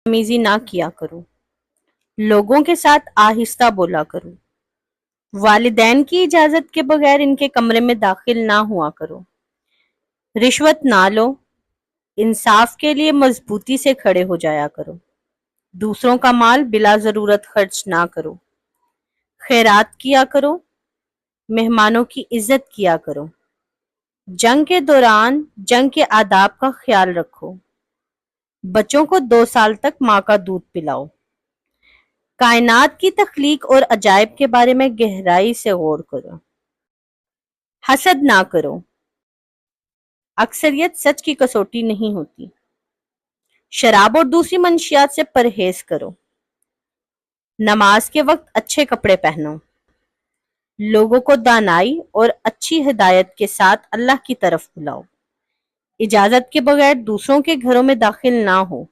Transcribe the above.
بدتمیزی نہ کیا کرو، لوگوں کے ساتھ آہستہ بولا کرو، والدین کی اجازت کے بغیر ان کے کمرے میں داخل نہ ہوا کرو، رشوت نہ لو، انصاف کے لیے مضبوطی سے کھڑے ہو جایا کرو، دوسروں کا مال بلا ضرورت خرچ نہ کرو، خیرات کیا کرو، مہمانوں کی عزت کیا کرو، جنگ کے دوران جنگ کے آداب کا خیال رکھو، بچوں کو 2 سال تک ماں کا دودھ پلاؤ، کائنات کی تخلیق اور عجائب کے بارے میں گہرائی سے غور کرو، حسد نہ کرو، اکثریت سچ کی کسوٹی نہیں ہوتی، شراب اور دوسری منشیات سے پرہیز کرو، نماز کے وقت اچھے کپڑے پہنو، لوگوں کو دانائی اور اچھی ہدایت کے ساتھ اللہ کی طرف بلاؤ، اجازت کے بغیر دوسروں کے گھروں میں داخل نہ ہو،